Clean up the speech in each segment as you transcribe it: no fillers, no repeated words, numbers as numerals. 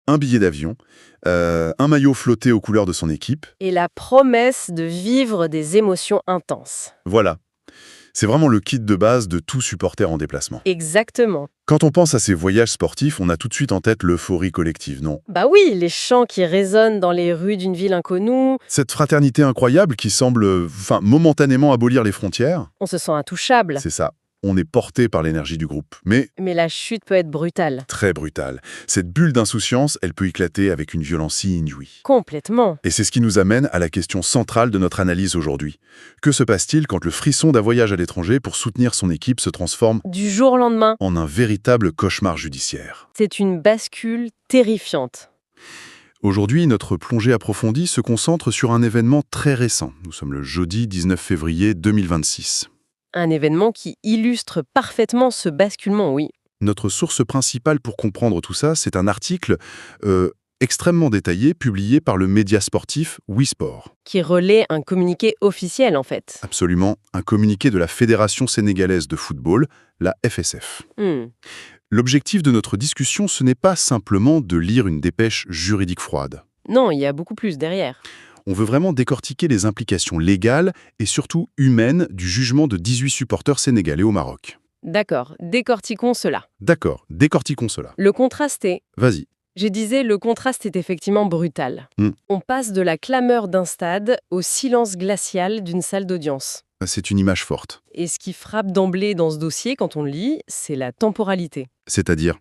un billet d'avion, un maillot flotté aux couleurs de son équipe. Et la promesse de vivre des émotions intenses. Voilà. C'est vraiment le kit de base de tout supporter en déplacement. Exactement. Quand on pense à ces voyages sportifs, on a tout de suite en tête l'euphorie collective, non? Bah oui, les chants qui résonnent dans les rues d'une ville inconnue, Cette fraternité incroyable qui semble, momentanément abolir les frontières, on se sent intouchable. c'est ça. On est porté par l'énergie du groupe. Mais Mais la chute peut être brutale. très brutale. Cette bulle d'insouciance, elle peut éclater avec une violence si inouïe. Complètement. Et c'est ce qui nous amène à la question centrale de notre analyse aujourd'hui. Que se passe-t-il quand le frisson d'un voyage à l'étranger pour soutenir son équipe se transforme Du jour au lendemain, en un véritable cauchemar judiciaire? c'est une bascule terrifiante. Aujourd'hui, notre plongée approfondie se concentre sur un événement très récent. Nous sommes le jeudi 19 février 2026. Un événement qui illustre parfaitement ce basculement, oui. Notre source principale pour comprendre tout ça, c'est un article extrêmement détaillé publié par le média sportif WeSport. Qui relaie un communiqué officiel, en fait. Absolument, un communiqué de la Fédération sénégalaise de football, la FSF. Hmm. L'objectif de notre discussion, ce n'est pas simplement de lire une dépêche juridique froide. Non, il y a beaucoup plus derrière. On veut vraiment décortiquer les implications légales et surtout humaines du jugement de 18 supporters sénégalais au Maroc. D'accord, décortiquons cela. D'accord, décortiquons cela. Le contraste est... Vas-y. Je disais, le contraste est effectivement brutal. On passe de la clameur d'un stade au silence glacial d'une salle d'audience. C'est une image forte. Et ce qui frappe d'emblée dans ce dossier, quand on le lit, c'est la temporalité. C'est-à-dire,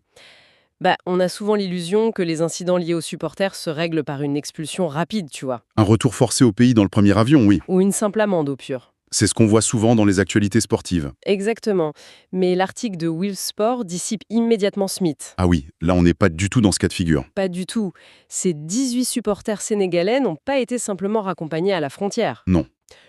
On a souvent l'illusion que les incidents liés aux supporters se règlent par une expulsion rapide, tu vois. un retour forcé au pays dans le premier avion, oui. Ou une simple amende au pur. C'est ce qu'on voit souvent dans les actualités sportives. Exactement. Mais l'article de Will Sport dissipe immédiatement ce mythe. Ah oui, là on n'est pas du tout dans ce cas de figure. Pas du tout. Ces 18 supporters sénégalais n'ont pas été simplement raccompagnés à la frontière. Non.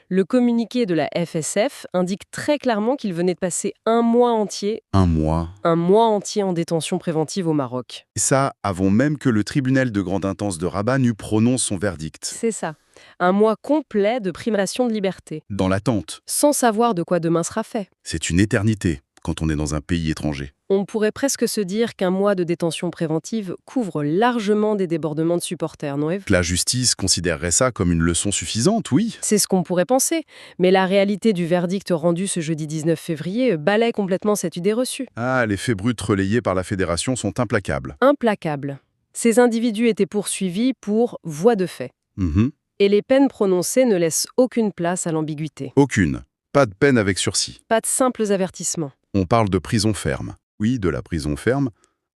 Le communiqué de la FSF indique très clairement qu'ils venaient de passer un mois entier Un mois. en détention préventive au Maroc. Et ça, avant même que le tribunal de grande instance de Rabat n'eût prononcé son verdict. C'est ça. Un mois complet de privation de liberté, Dans l'attente. sans savoir de quoi demain sera fait. C'est une éternité quand on est dans un pays étranger. On pourrait presque se dire qu'un mois de détention préventive couvre largement des débordements de supporters, non Eve ? La justice considérerait ça comme une leçon suffisante, oui. C'est ce qu'on pourrait penser, mais la réalité du verdict rendu ce jeudi 19 février balaie complètement cette idée reçue. Ah, les faits bruts relayés par la fédération sont implacables. Implacable. Ces individus étaient poursuivis pour voie de fait. Mhm. Et les peines prononcées ne laissent aucune place à l'ambiguïté. Aucune. Pas de peine avec sursis. Pas de simples avertissements. On parle de prison ferme. Oui, de la prison ferme.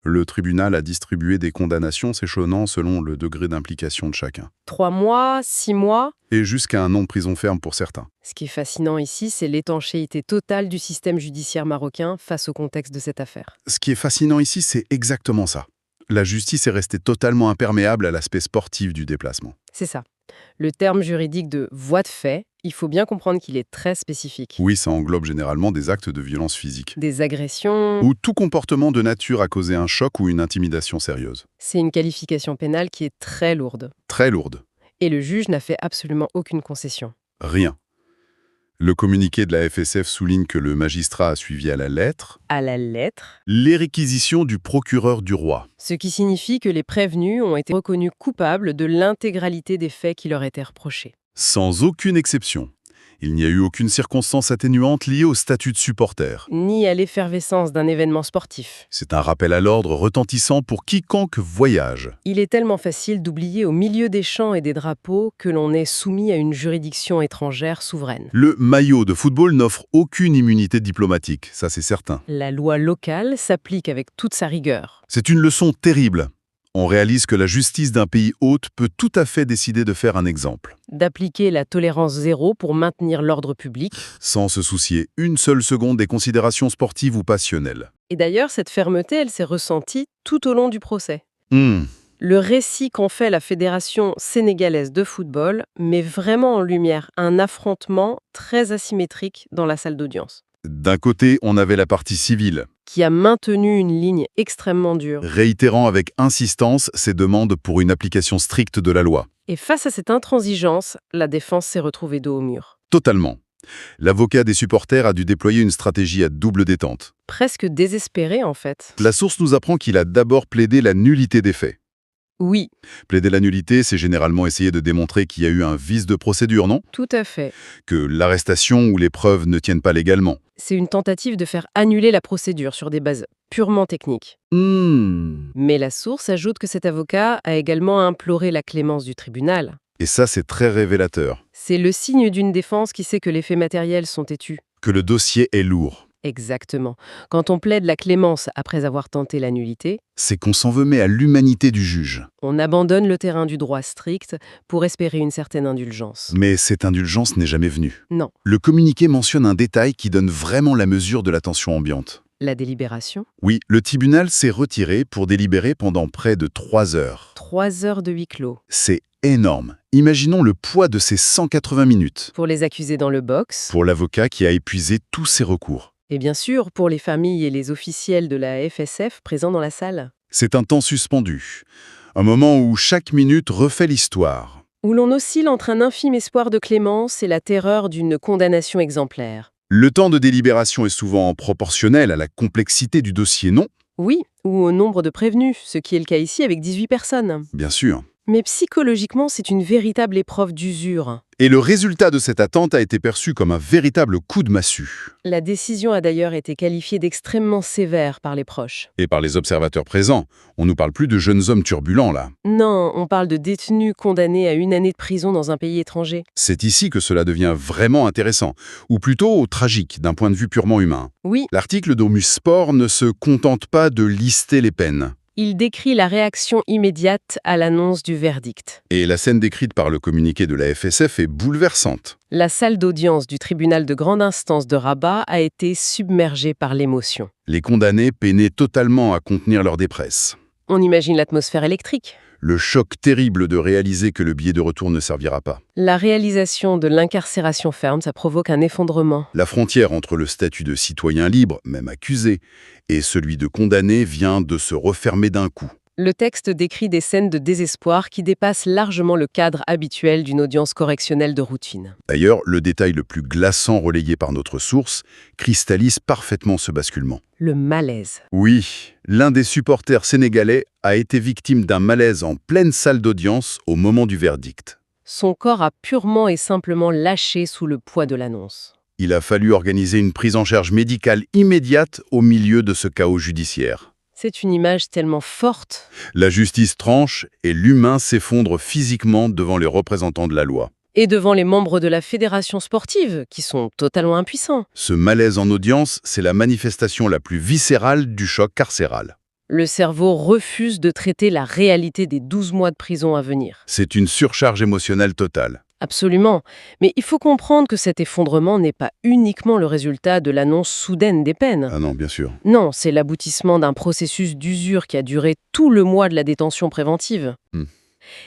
Le tribunal a distribué des condamnations s'échelonnant selon le degré d'implication de chacun. 3 mois, 6 mois. Et jusqu'à un an de prison ferme pour certains. Ce qui est fascinant ici, c'est l'étanchéité totale du système judiciaire marocain face au contexte de cette affaire. Ce qui est fascinant ici, c'est exactement ça. La justice est restée totalement imperméable à l'aspect sportif du déplacement. C'est ça. Le terme juridique de voie de fait, il faut bien comprendre qu'il est très spécifique. Oui, ça englobe généralement des actes de violence physique. Des agressions, Ou tout comportement de nature à causer un choc ou une intimidation sérieuse. c'est une qualification pénale qui est très lourde. Très lourde. Et le juge n'a fait absolument aucune concession. Rien. Le communiqué de la FSF souligne que le magistrat a suivi à la lettre À la lettre, les réquisitions du procureur du roi. ce qui signifie que les prévenus ont été reconnus coupables de l'intégralité des faits qui leur étaient reprochés. Sans aucune exception. Il n'y a eu aucune circonstance atténuante liée au statut de supporter. Ni à l'effervescence d'un événement sportif. C'est un rappel à l'ordre retentissant pour quiconque voyage. Il est tellement facile d'oublier au milieu des chants et des drapeaux que l'on est soumis à une juridiction étrangère souveraine. Le maillot de football n'offre aucune immunité diplomatique, ça c'est certain. La loi locale s'applique avec toute sa rigueur. C'est une leçon terrible. On réalise que la justice d'un pays hôte peut tout à fait décider de faire un exemple, D'appliquer la tolérance zéro pour maintenir l'ordre public. sans se soucier une seule seconde des considérations sportives ou passionnelles. Et d'ailleurs, cette fermeté, elle s'est ressentie tout au long du procès. Hmm. Le récit qu'en fait la Fédération sénégalaise de football met vraiment en lumière un affrontement très asymétrique dans la salle d'audience, D'un côté, on avait la partie civile, qui a maintenu une ligne extrêmement dure. réitérant avec insistance ses demandes pour une application stricte de la loi. Et face à cette intransigeance, la défense s'est retrouvée dos au mur. Totalement. L'avocat des supporters a dû déployer une stratégie à double détente. Presque désespéré en fait. La source nous apprend qu'il a d'abord plaidé la nullité des faits. Oui, Plaider la nullité, c'est généralement essayer de démontrer qu'il y a eu un vice de procédure, non? tout à fait. Que l'arrestation ou les preuves ne tiennent pas légalement. C'est une tentative de faire annuler la procédure sur des bases purement techniques. Mais la source ajoute que cet avocat a également imploré la clémence du tribunal. Et ça, c'est très révélateur. C'est le signe d'une défense qui sait que les faits matériels sont têtus. Que le dossier est lourd. Exactement. Quand on plaide la clémence après avoir tenté la nullité, C'est qu'on s'en veut mais à l'humanité du juge. on abandonne le terrain du droit strict pour espérer une certaine indulgence. Mais cette indulgence n'est jamais venue. Non. Le communiqué mentionne un détail qui donne vraiment la mesure de la tension ambiante. La délibération, Oui, le tribunal s'est retiré pour délibérer pendant près de 3 heures. 3 heures de huis clos. C'est énorme. Imaginons le poids de ces 180 minutes. Pour les accusés dans le box, Pour l'avocat qui a épuisé tous ses recours. et bien sûr pour les familles et les officiels de la FSF présents dans la salle, C'est un temps suspendu. Un moment où chaque minute refait l'histoire. où l'on oscille entre un infime espoir de clémence et la terreur d'une condamnation exemplaire. Le temps de délibération est souvent proportionnel à la complexité du dossier, non? Oui, ou au nombre de prévenus, ce qui est le cas ici avec 18 personnes. Bien sûr. Mais psychologiquement, c'est une véritable épreuve d'usure. Et le résultat de cette attente a été perçu comme un véritable coup de massue. La décision a d'ailleurs été qualifiée d'extrêmement sévère par les proches. Et par les observateurs présents, on nous parle plus de jeunes hommes turbulents, là. Non, on parle de détenus condamnés à 1 année de prison dans un pays étranger. C'est ici que cela devient vraiment intéressant, ou plutôt tragique d'un point de vue purement humain. Oui, L'article d'Omus Sport ne se contente pas de lister les peines. il décrit la réaction immédiate à l'annonce du verdict. Et la scène décrite par le communiqué de la FSF est bouleversante. La salle d'audience du tribunal de grande instance de Rabat a été submergée par l'émotion. Les condamnés peinaient totalement à contenir leur dépresse. On imagine l'atmosphère électrique. Le choc terrible de réaliser que le billet de retour ne servira pas. La réalisation de l'incarcération ferme, ça provoque un effondrement. La frontière entre le statut de citoyen libre, même accusé, et celui de condamné vient de se refermer d'un coup. Le texte décrit des scènes de désespoir qui dépassent largement le cadre habituel d'une audience correctionnelle de routine. D'ailleurs, le détail le plus glaçant relayé par notre source cristallise parfaitement ce basculement. Le malaise. Oui, l'un des supporters sénégalais a été victime d'un malaise en pleine salle d'audience au moment du verdict. Son corps a purement et simplement lâché sous le poids de l'annonce. Il a fallu organiser une prise en charge médicale immédiate au milieu de ce chaos judiciaire. C'est une image tellement forte. La justice tranche et l'humain s'effondre physiquement devant les représentants de la loi. Et devant les membres de la fédération sportive, qui sont totalement impuissants. Ce malaise en audience, c'est la manifestation la plus viscérale du choc carcéral. Le cerveau refuse de traiter la réalité des 12 mois de prison à venir. C'est une surcharge émotionnelle totale. Absolument. Mais il faut comprendre que cet effondrement n'est pas uniquement le résultat de l'annonce soudaine des peines. Ah non, bien sûr. Non, c'est l'aboutissement d'un processus d'usure qui a duré tout le mois de la détention préventive.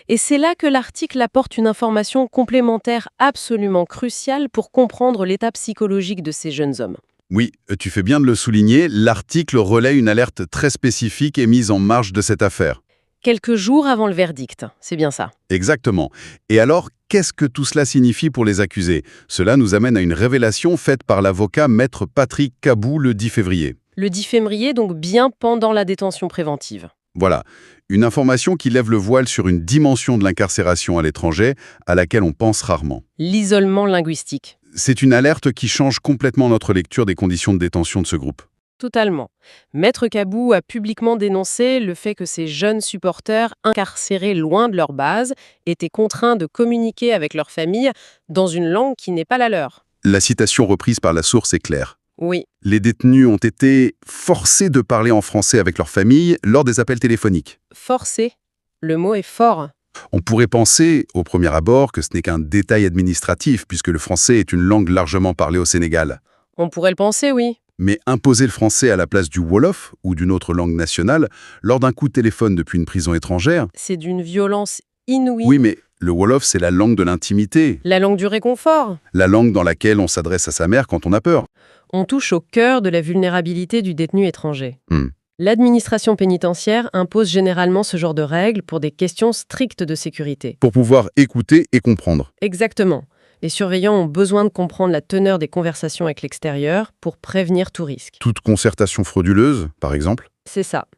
Et c'est là que l'article apporte une information complémentaire absolument cruciale pour comprendre l'état psychologique de ces jeunes hommes. Oui, tu fais bien de le souligner, l'article relaie une alerte très spécifique émise en marge de cette affaire. Quelques jours avant le verdict, c'est bien ça. Exactement. Et alors, qu'est-ce que tout cela signifie pour les accusés? Cela nous amène à une révélation faite par l'avocat maître Patrick Cabou le 10 février. Le 10 février, donc bien pendant la détention préventive. Voilà, une information qui lève le voile sur une dimension de l'incarcération à l'étranger à laquelle on pense rarement. L'isolement linguistique. C'est une alerte qui change complètement notre lecture des conditions de détention de ce groupe. Totalement. Maître Cabou a publiquement dénoncé le fait que ces jeunes supporters incarcérés loin de leur base étaient contraints de communiquer avec leur famille dans une langue qui n'est pas la leur. La citation reprise par la source est claire. Oui, Les détenus ont été forcés de parler en français avec leur famille lors des appels téléphoniques. forcé. Le mot est fort. On pourrait penser, au premier abord, que ce n'est qu'un détail administratif, puisque le français est une langue largement parlée au Sénégal. On pourrait le penser, oui. Mais imposer le français à la place du Wolof ou d'une autre langue nationale, lors d'un coup de téléphone depuis une prison étrangère, C'est d'une violence inouïe. oui, mais le Wolof, c'est la langue de l'intimité, La langue du réconfort. la langue dans laquelle on s'adresse à sa mère quand on a peur. On touche au cœur de la vulnérabilité du détenu étranger. Hmm. L'administration pénitentiaire impose généralement ce genre de règles pour des questions strictes de sécurité. Pour pouvoir écouter et comprendre. Exactement. Les surveillants ont besoin de comprendre la teneur des conversations avec l'extérieur pour prévenir tout risque. Toute concertation frauduleuse, par exemple. C'est ça.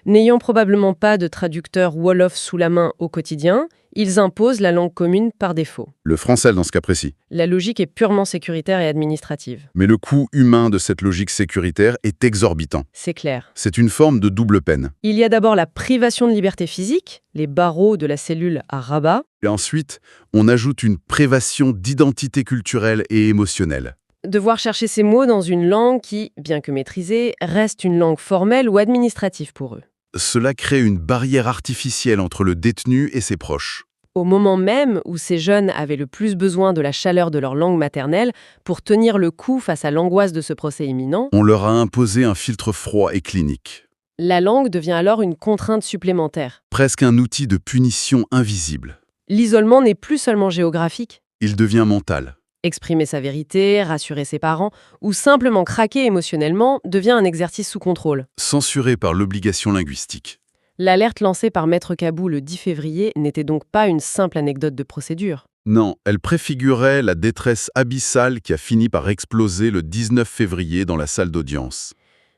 N'ayant probablement pas de traducteur Wolof sous la main au quotidien, ils imposent la langue commune par défaut. Le français dans ce cas précis. La logique est purement sécuritaire et administrative. Mais le coût humain de cette logique sécuritaire est exorbitant. C'est clair. C'est une forme de double peine. Il y a d'abord la privation de liberté physique, les barreaux de la cellule à Rabat. Et ensuite, on ajoute une privation d'identité culturelle et émotionnelle. Devoir chercher ces mots dans une langue qui, bien que maîtrisée, reste une langue formelle ou administrative pour eux. Cela crée une barrière artificielle entre le détenu et ses proches. Au moment même où ces jeunes avaient le plus besoin de la chaleur de leur langue maternelle pour tenir le coup face à l'angoisse de ce procès imminent, On leur a imposé un filtre froid et clinique. la langue devient alors une contrainte supplémentaire. Presque un outil de punition invisible. L'isolement n'est plus seulement géographique. Il devient mental. Exprimer sa vérité, rassurer ses parents ou simplement craquer émotionnellement devient un exercice sous contrôle. Censuré par l'obligation linguistique. L'alerte lancée par Maître Kabou le 10 février n'était donc pas une simple anecdote de procédure. Non, elle préfigurait la détresse abyssale qui a fini par exploser le 19 février dans la salle d'audience.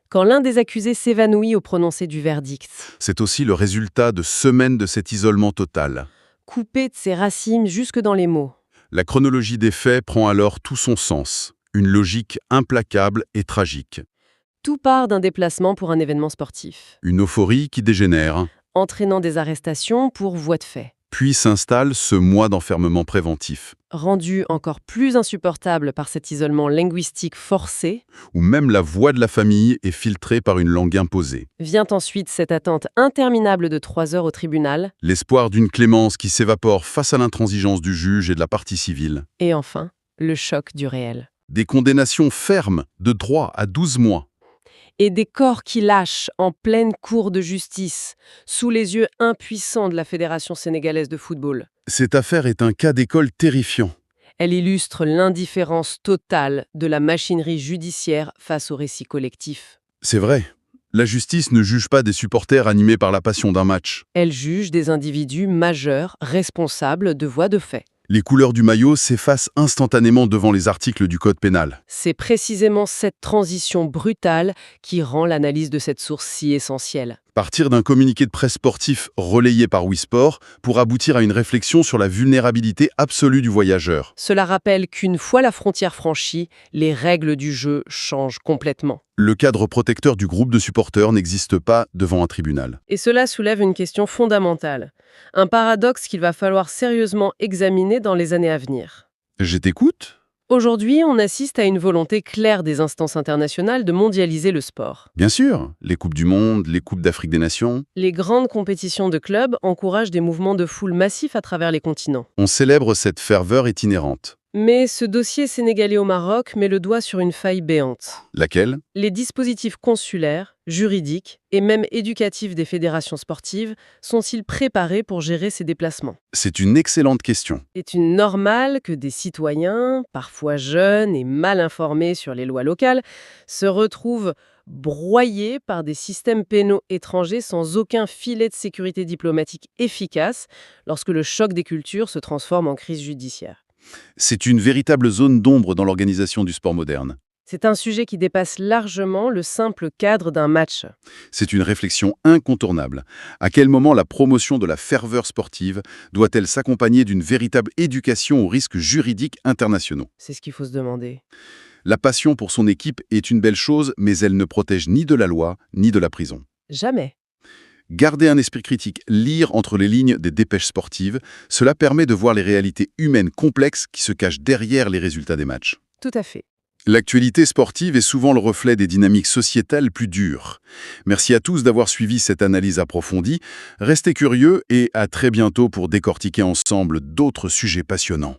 Quand l'un des accusés s'évanouit au prononcé du verdict, C'est aussi le résultat de semaines de cet isolement total. coupé de ses racines jusque dans les mots. La chronologie des faits prend alors tout son sens. Une logique implacable et tragique. Tout part d'un déplacement pour un événement sportif, Une euphorie qui dégénère. entraînant des arrestations pour voie de fait. Puis s'installe ce mois d'enfermement préventif, Rendu encore plus insupportable par cet isolement linguistique forcé, où même la voix de la famille est filtrée par une langue imposée. vient ensuite cette attente interminable de 3 heures au tribunal, L'espoir d'une clémence qui s'évapore face à l'intransigeance du juge et de la partie civile. et enfin, le choc du réel. Des condamnations fermes de droit à 12 mois. Et des corps qui lâchent en pleine cour de justice, sous les yeux impuissants de la Fédération sénégalaise de football. Cette affaire est un cas d'école terrifiant. Elle illustre l'indifférence totale de la machinerie judiciaire face au récit collectif. C'est vrai, la justice ne juge pas des supporters animés par la passion d'un match. Elle juge des individus majeurs responsables de voies de fait. Les couleurs du maillot s'effacent instantanément devant les articles du code pénal. C'est précisément cette transition brutale qui rend l'analyse de cette source si essentielle. Partir d'un communiqué de presse sportif relayé par Wisport pour aboutir à une réflexion sur la vulnérabilité absolue du voyageur. Cela rappelle qu'une fois la frontière franchie, les règles du jeu changent complètement. Le cadre protecteur du groupe de supporters n'existe pas devant un tribunal. Et cela soulève une question fondamentale, un paradoxe qu'il va falloir sérieusement examiner dans les années à venir. Je t'écoute ? Aujourd'hui, on assiste à une volonté claire des instances internationales de mondialiser le sport. Bien sûr, les Coupes du Monde, les Coupes d'Afrique des Nations. Les grandes compétitions de clubs encouragent des mouvements de foule massifs à travers les continents. On célèbre cette ferveur itinérante. Mais ce dossier sénégalais au Maroc met le doigt sur une faille béante. Laquelle ? Les dispositifs consulaires, juridiques et même éducatifs des fédérations sportives sont-ils préparés pour gérer ces déplacements ? C'est une excellente question. Est-il normal que des citoyens, parfois jeunes et mal informés sur les lois locales, se retrouvent broyés par des systèmes pénaux étrangers sans aucun filet de sécurité diplomatique efficace lorsque le choc des cultures se transforme en crise judiciaire ? C'est une véritable zone d'ombre dans l'organisation du sport moderne. C'est un sujet qui dépasse largement le simple cadre d'un match. C'est une réflexion incontournable. À quel moment la promotion de la ferveur sportive doit-elle s'accompagner d'une véritable éducation aux risques juridiques internationaux ? C'est ce qu'il faut se demander. La passion pour son équipe est une belle chose, mais elle ne protège ni de la loi, ni de la prison. Jamais. Garder un esprit critique, lire entre les lignes des dépêches sportives, cela permet de voir les réalités humaines complexes qui se cachent derrière les résultats des matchs. Tout à fait. L'actualité sportive est souvent le reflet des dynamiques sociétales plus dures. Merci à tous d'avoir suivi cette analyse approfondie. Restez curieux et à très bientôt pour décortiquer ensemble d'autres sujets passionnants.